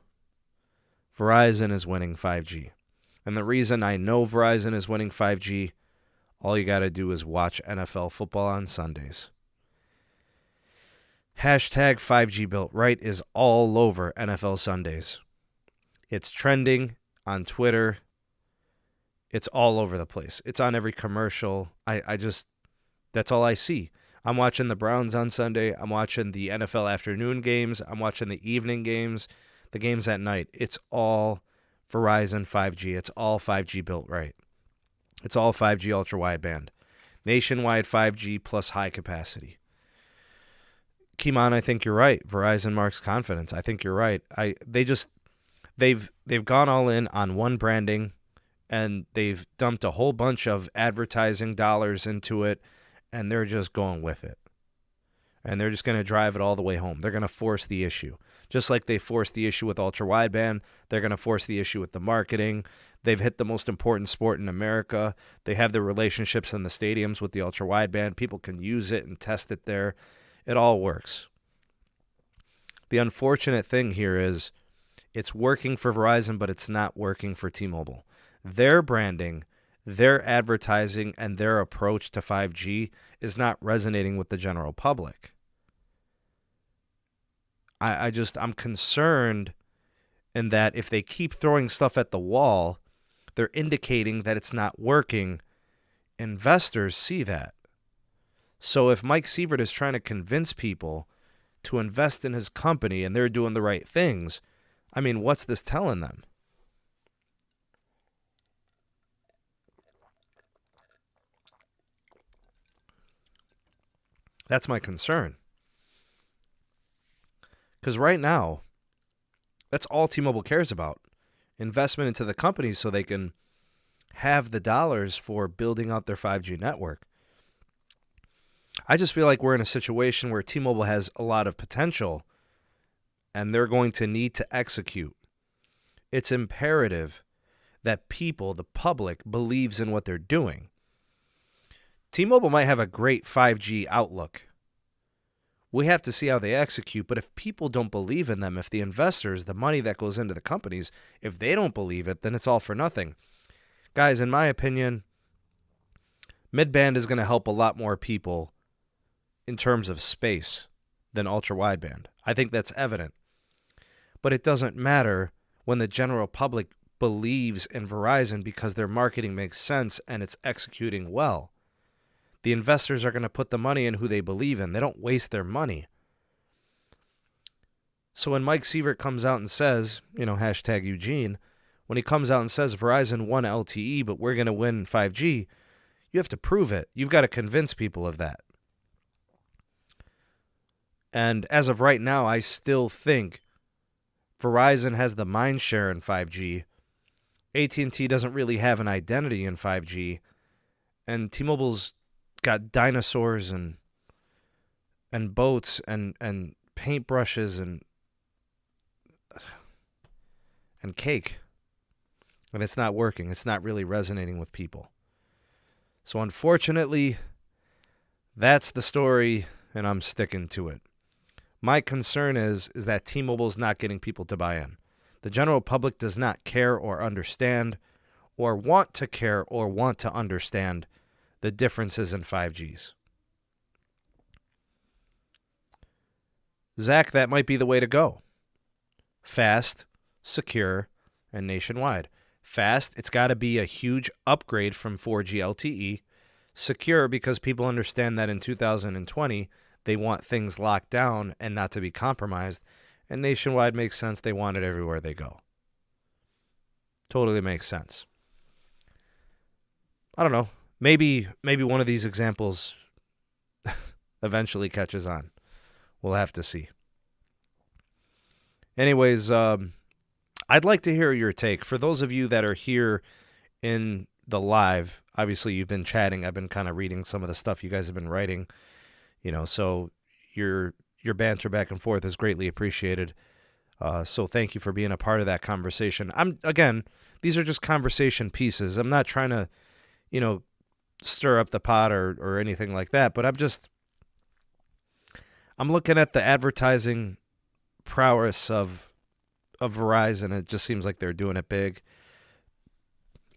Speaker 1: Verizon is winning 5G. And the reason I know Verizon is winning 5G, all you got to do is watch NFL football on Sundays. Hashtag 5G built right is all over NFL Sundays. It's trending on Twitter. It's all over the place. It's on every commercial. That's all I see. I'm watching the Browns on Sunday. I'm watching the NFL afternoon games. I'm watching the evening games, the games at night. It's all Verizon 5G. It's all 5G built right. It's all 5G ultra wideband. Nationwide 5G plus high capacity. Kimon, I think you're right. Verizon marks confidence. I think you're right. They've gone all in on one branding, and they've dumped a whole bunch of advertising dollars into it, and they're just going with it. And they're just going to drive it all the way home. They're going to force the issue. Just like they forced the issue with ultra wideband, they're going to force the issue with the marketing. They've hit the most important sport in America. They have the relationships in the stadiums with the ultra wideband. People can use it and test it there. It all works. The unfortunate thing here is it's working for Verizon, but it's not working for T-Mobile. Their branding, their advertising, and their approach to 5G is not resonating with the general public. I'm concerned in that if they keep throwing stuff at the wall, they're indicating that it's not working. Investors see that. So if Mike Sievert is trying to convince people to invest in his company and they're doing the right things, I mean, what's this telling them? That's my concern. Because right now, that's all T-Mobile cares about. Investment into the company so they can have the dollars for building out their 5G network. I just feel like we're in a situation where T-Mobile has a lot of potential and they're going to need to execute. It's imperative that people, the public, believes in what they're doing. T-Mobile might have a great 5G outlook. We have to see how they execute, but if people don't believe in them, if the investors, the money that goes into the companies, if they don't believe it, then it's all for nothing. Guys, in my opinion, mid-band is going to help a lot more people in terms of space than ultra-wideband. I think that's evident. But it doesn't matter when the general public believes in Verizon because their marketing makes sense and it's executing well. The investors are going to put the money in who they believe in. They don't waste their money. So when Mike Sievert comes out and says, hashtag Eugene, when he comes out and says Verizon won LTE, but we're going to win 5G, you have to prove it. You've got to convince people of that. And as of right now, I still think Verizon has the mind share in 5G. AT&T doesn't really have an identity in 5G. And T-Mobile's got dinosaurs and boats and paintbrushes and cake. And it's not working. It's not really resonating with people. So unfortunately, that's the story, and I'm sticking to it. My concern is that T-Mobile is not getting people to buy in. The general public does not care or understand or want to care or want to understand the differences in 5Gs. Zach, that might be the way to go. Fast, secure, and nationwide. Fast, it's got to be a huge upgrade from 4G LTE. Secure, because people understand that in 2020, they want things locked down and not to be compromised. And nationwide makes sense. They want it everywhere they go. Totally makes sense. I don't know. Maybe one of these examples eventually catches on. We'll have to see. Anyways, I'd like to hear your take. For those of you that are here in the live, obviously you've been chatting. I've been kind of reading some of the stuff you guys have been writing. So your banter back and forth is greatly appreciated. So thank you for being a part of that conversation. These are just conversation pieces. I'm not trying to, stir up the pot or anything like that, but I'm looking at the advertising prowess of Verizon. It just seems like they're doing it big.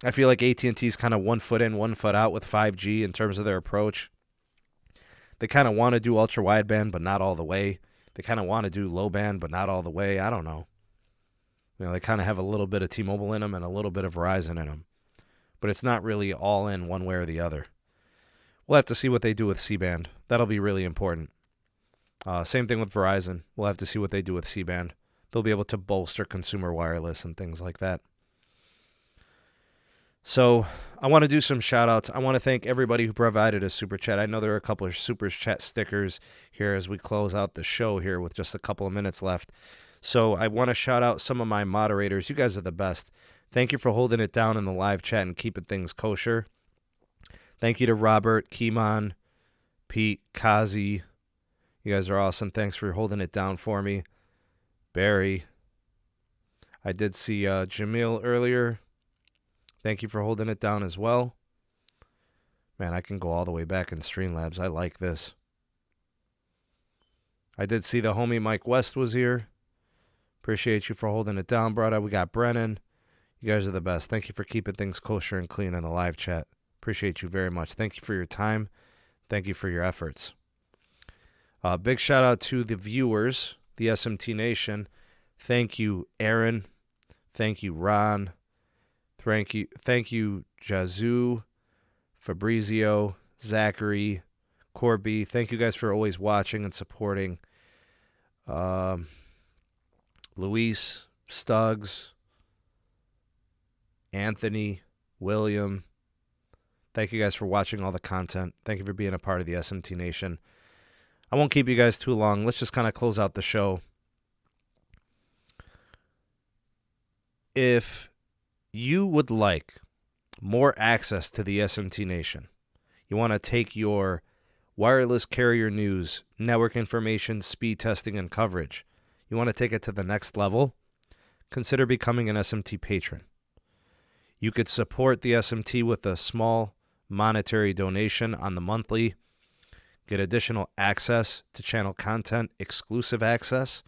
Speaker 1: I feel like AT&T's kind of 1 foot in, 1 foot out with 5G in terms of their approach. They kind of want to do ultra wideband, but not all the way. They kind of want to do low band, but not all the way. I don't know. They kind of have a little bit of T-Mobile in them and a little bit of Verizon in them. But it's not really all in one way or the other. We'll have to see what they do with C-band. That'll be really important. Same thing with Verizon. We'll have to see what they do with C-band. They'll be able to bolster consumer wireless and things like that. So I want to do some shout-outs. I want to thank everybody who provided a super chat. I know there are a couple of super chat stickers here as we close out the show here with just a couple of minutes left. So I want to shout out some of my moderators. You guys are the best. Thank you for holding it down in the live chat and keeping things kosher. Thank you to Robert, Kimon, Pete, Kazi. You guys are awesome. Thanks for holding it down for me. Barry. I did see Jamil earlier. Thank you for holding it down as well. Man, I can go all the way back in Streamlabs. I like this. I did see the homie Mike West was here. Appreciate you for holding it down, brother. We got Brennan. You guys are the best. Thank you for keeping things kosher and clean in the live chat. Appreciate you very much. Thank you for your time. Thank you for your efforts. Big shout out to the viewers, the SMT Nation. Thank you, Aaron. Thank you, Ron. Thank you, Jazu, Fabrizio, Zachary, Corby. Thank you guys for always watching and supporting. Luis, Stuggs, Anthony, William. Thank you guys for watching all the content. Thank you for being a part of the SMT Nation. I won't keep you guys too long. Let's just kind of close out the show. If you would like more access to the SMT Nation, you want to take your wireless carrier news, network information, speed testing, and coverage, you want to take it to the next level, consider becoming an SMT patron. You could support the SMT with a small monetary donation on the monthly, get additional access to channel content, exclusive access,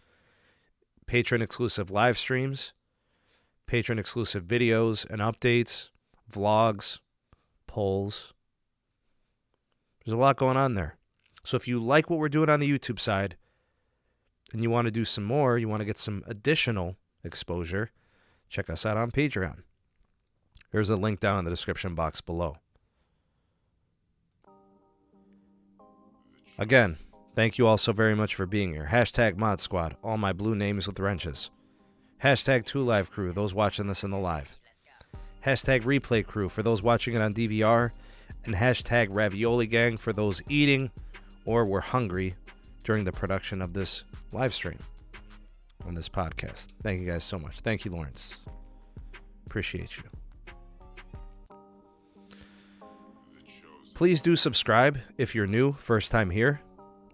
Speaker 1: patron-exclusive live streams, patron-exclusive videos and updates, vlogs, polls. There's a lot going on there. So if you like what we're doing on the YouTube side and you want to do some more, you want to get some additional exposure, check us out on Patreon. There's a link down in the description box below. Again, thank you all so very much for being here. Hashtag Mod Squad, all my blue names with wrenches. Hashtag 2Live Crew, those watching this in the live. Hashtag Replay Crew for those watching it on DVR. And hashtag Ravioli Gang for those eating or were hungry during the production of this live stream on this podcast. Thank you guys so much. Thank you, Lawrence. Appreciate you. Please do subscribe if you're new, first time here.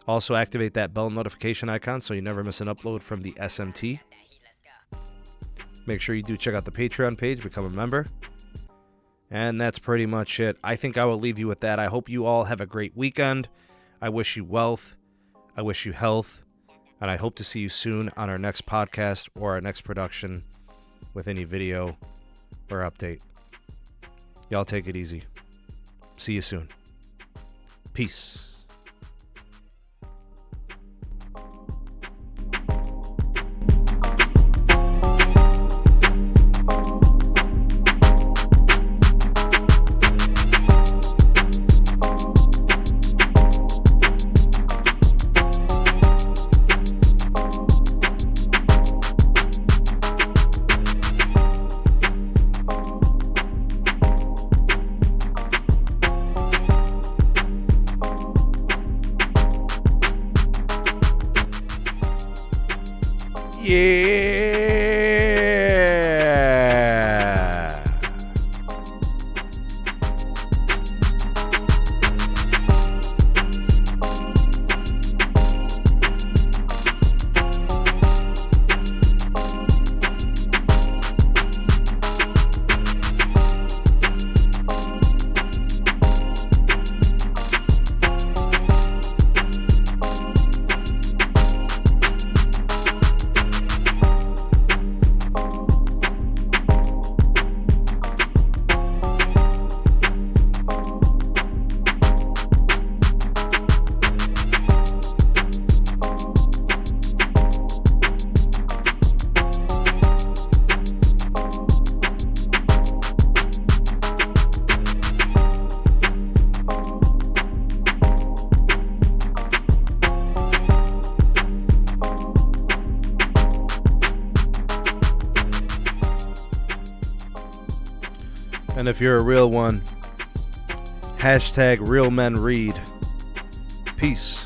Speaker 1: Also activate that bell notification icon so you never miss an upload from the SMT. Make sure you do check out the Patreon page, become a member. And that's pretty much it. I think I will leave you with that. I hope you all have a great weekend. I wish you wealth. I wish you health. And I hope to see you soon on our next podcast or our next production with any video or update. Y'all take it easy. See you soon. Peace. And if you're a real one, hashtag real men read. Peace.